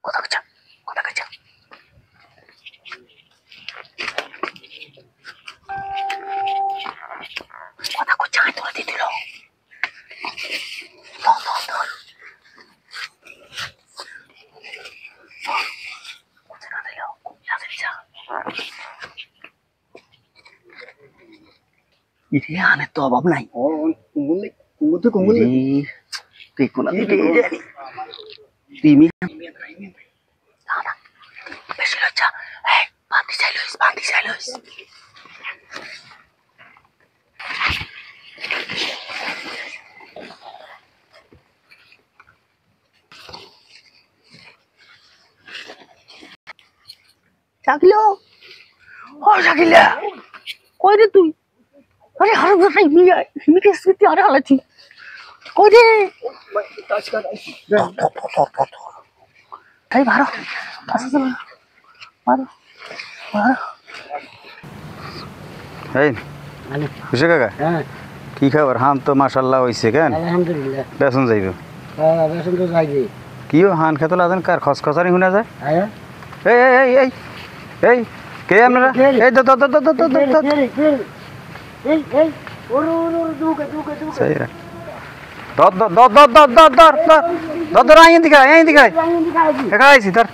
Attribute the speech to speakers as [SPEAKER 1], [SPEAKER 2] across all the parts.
[SPEAKER 1] কথা কচ্ছা কথা কচ্ছা কথা কচ্ছা আয় তোরা দিয়ে দিল ini aneh tuh apa nai?
[SPEAKER 2] Oh, kumpul tuh kumpul.
[SPEAKER 1] Tikun nanti jadi. Timi. Ada. Besok aja. Panti selus. Shakilo. Oh Shakila. Kau ini tuh. अरे हर बार हिमी के स्थिति आ रहा थी कोई भाई मारो मारो
[SPEAKER 3] खुशी काका কি খবর হান তো মাশাআল্লাহ হইছে কেন
[SPEAKER 2] আলহামদুলিল্লাহ
[SPEAKER 3] বেসন যাইবো
[SPEAKER 2] বেসন তো যাইবে
[SPEAKER 3] কিও হান খেতে লাদেন কার খসখসানি শুনা যায়
[SPEAKER 2] হ্যাঁ
[SPEAKER 3] এই কে আপনারা এই
[SPEAKER 2] এই ওর দুকে
[SPEAKER 3] सही है दर आइन दिखाई दिखाई सी दर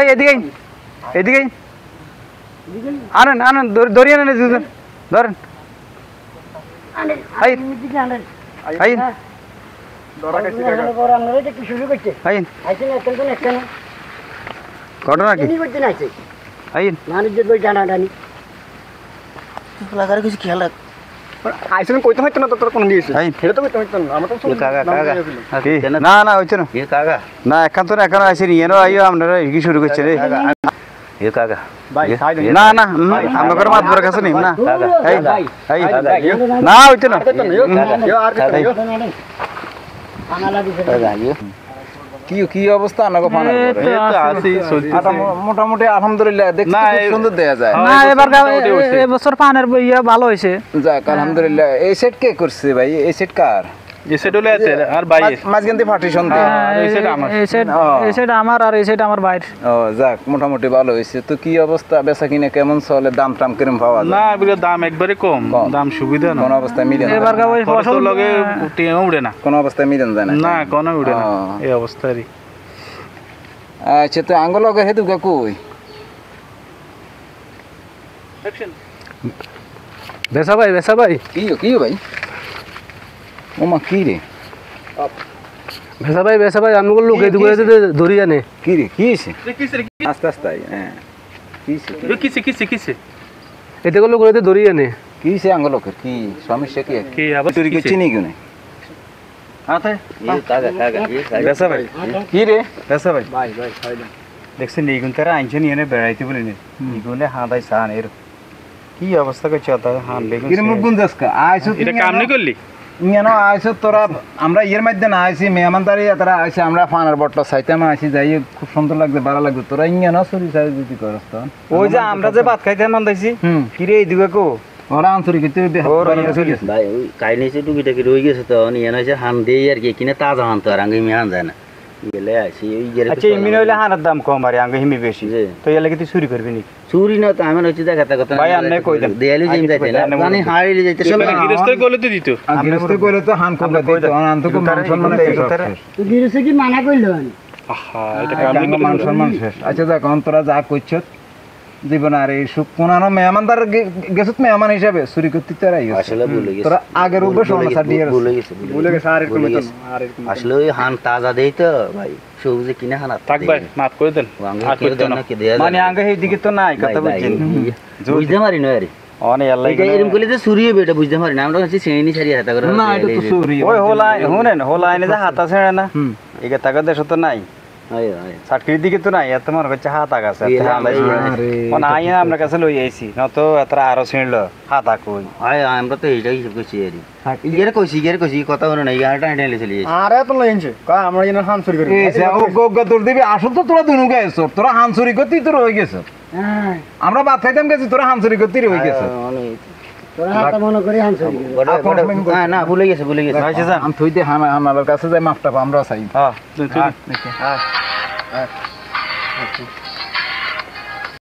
[SPEAKER 3] एदिके आनंद दरिया ने दर आई
[SPEAKER 2] দরা কাছে কাকা বড় আমরা এটা কি শুরু করতে
[SPEAKER 3] আইন
[SPEAKER 2] আইছেন একটা
[SPEAKER 3] ঘটনা কি
[SPEAKER 2] কি করতে নাইছে
[SPEAKER 3] আইন
[SPEAKER 2] মানুষের বই জানা জানি
[SPEAKER 1] লাগারে কিছু খেয়াল রাখ
[SPEAKER 2] আইছেন কইতে হইতো না তো তোর কোন দিয়েছে
[SPEAKER 3] আইন
[SPEAKER 2] এটা তো কইতে হইতো না আমরা তো
[SPEAKER 3] কাকা না হইছে না
[SPEAKER 1] ये काका
[SPEAKER 3] না এখন তো এখন আইছে নি এনো আইও আপনারা কি শুরু করছে রে
[SPEAKER 1] ये काका
[SPEAKER 2] ভাই সাইড
[SPEAKER 3] না আমরা করে মাত বড় কাছে নি না এই না হইছে না
[SPEAKER 2] আনা লাগিছে
[SPEAKER 3] কি অবস্থা আনাগো ফানা
[SPEAKER 4] এই তো আসি চলতেছে
[SPEAKER 3] আটা মোটামুটি আলহামদুলিল্লাহ দেখতে খুব সুন্দর দেয়া যায়
[SPEAKER 4] না এবার এই বছর পানের বইয়া ভালো হইছে
[SPEAKER 3] যাক আলহামদুলিল্লাহ এই সেট কে করছে ভাই এই সেট কার
[SPEAKER 4] এই সেট হলে আছে আর বাইরে
[SPEAKER 3] মাঝখানতে পার্টিশন দে
[SPEAKER 4] এই সেট আমার এই সেট আমার আর এই সেট আমার বাইরে
[SPEAKER 3] ও যাক মোটামুটি ভালো হইছে তো কি অবস্থা বেচা কিনে কেমন চলে দাম টাম কিরম পাওয়া যায়
[SPEAKER 4] না এগুলো দাম একবারে কম দাম সুবিধা না
[SPEAKER 3] কোন অবস্থায় মিলেন
[SPEAKER 4] এবার ওই ফসল লগে টিয়া উড়ে না
[SPEAKER 3] কোন অবস্থায় মিলেন যায় না
[SPEAKER 4] না কোন উড়ে না এই অবস্থারই
[SPEAKER 3] আচ্ছা তো আঙ্গুল লগে হেতু কা কই
[SPEAKER 4] বেসা ভাই
[SPEAKER 3] কি ভাই ওমা কি রে
[SPEAKER 4] বেসা ভাই আমি লোক দুগুলো ধরি জানে
[SPEAKER 3] কি রে কি হইছে আস্তে আস্তে হ্যাঁ
[SPEAKER 4] কিসে
[SPEAKER 5] এতে গুলো করে ধরি জানে
[SPEAKER 3] কি হইছে আঙ্গুল লগে কি সমস্যা কি
[SPEAKER 4] কি আবার
[SPEAKER 3] তুই কি চিনি কেন আতে
[SPEAKER 1] ये काका
[SPEAKER 3] বেসা ভাই কি রে বেসা ভাই
[SPEAKER 2] ভাই খাইলাম
[SPEAKER 3] দেখছেন এই গুণ তারা আইনছে নিয়ে বেড়াইতে বলে নি গুণে হাঁদাই সান এর কি অবস্থা করছে তা হান বেগুন কি মুখ গুণ যাসকা আইছো
[SPEAKER 4] এটা কাম নি করলি
[SPEAKER 3] ইয়েনো আইছো তোরা আমরা এর মধ্যে না আইছি মেহমানদারি তারা আইছে আমরা ফানার বটটা সাইতামা আইছি যাই খুব সুন্দর লাগছে ভালো লাগছে তোরা ইয়েনো সরি সাই যদি করস তো ওই যে আমরা যে ভাত খাইতে মান দাইছি কি রে এইদিকে কো ওরা আন্তরিক তুই
[SPEAKER 1] भाई काइने से टुकी टकी रोई गेছে তো নিয়ে নাইছে হান দেই আর কি কিনে তাজা হান তো আর আঙ্গি মি হান যায় না গেলে আইছি এই গেরে
[SPEAKER 3] আচ্ছা ইমিন হইলে হানার দাম কম আর আঙ্গি হিমি বেশি তো এর লাগি তুই চুরি করবি নি
[SPEAKER 1] চুরি না তো আমার হচ্ছে দেখাতে কথা
[SPEAKER 3] ভাই আন্নে কই দেন
[SPEAKER 1] দেয়ালি জিম যাইতে না মানে হাড়িলে যাইতে সব
[SPEAKER 4] গৃহস্থ গলে তো দিত
[SPEAKER 3] গৃহস্থ কইলে তো হান কম দিত আন তো মান সম্মান দেই
[SPEAKER 2] তুই গিরেছে কি মানা কইলো
[SPEAKER 4] আহা এটা কাম নি
[SPEAKER 3] মান সম্মান শেষ আচ্ছা যা কোন তোরা যা কইছত জীবন আর এই সুখ কোনানো মেহমানদার গেছত মেহমান হিসাবে চুরি করতে তার আইছ
[SPEAKER 1] আসলে ভুলে গেছে
[SPEAKER 3] তোরা আগের উপর সমস্যা দিয়ে
[SPEAKER 1] ভুলে গেছে
[SPEAKER 2] আর এরকম
[SPEAKER 1] আসলে ওই হান তাজা দেই তো ভাই সবজি কিনে হানা
[SPEAKER 4] থাক ভাই মাফ করে দেন
[SPEAKER 1] আর করতে না কি দেয়া
[SPEAKER 3] মানে আঙ্গে এই দিকে তো নাই কথা বুঝছেন
[SPEAKER 1] বুঝতে পারি না আরে
[SPEAKER 3] অনে আল্লাহ
[SPEAKER 1] এটা এরকম করলে যে চুরি হবে এটা বুঝতে পারি না আমরা হচ্ছে শ্রেণী সারি হাতা করে
[SPEAKER 3] না এটা তো চুরি ওই হোলাই শুনেন হোলাইনে যে হাত আছে না একে টাকা দেশ তো নাই
[SPEAKER 1] আয় আয়
[SPEAKER 3] সাতকির দিকে তো নাই এত মনে করছে হাত আগাছে মানে আই আমরা কাছে লই আইছি না তো এত আরো ছিড়ল হাত কই
[SPEAKER 1] আয় আমরা তো এইটাই হিসাব করছি আরে ইগের কইছি কথা হলো না ইগারটা হেঁটে চলে যাচ্ছে
[SPEAKER 2] আরে তো লইনছে কা আমরা যেন হান চুরি করি
[SPEAKER 3] এসে ও গগা তোর দিবি আসল তো তোরা দুনু গেছ তোরা হানসুরি করতেই তোর হই গেছ
[SPEAKER 2] হ্যাঁ
[SPEAKER 3] আমরা ভাত খাইতাম গেছি তোরা হানসুরি করতেই হই গেছ
[SPEAKER 1] না ভুলে গেছে
[SPEAKER 3] আচ্ছা যা আমি থই দে হানার কাছে যাই মাপটা আমরা চাই
[SPEAKER 1] হ্যাঁ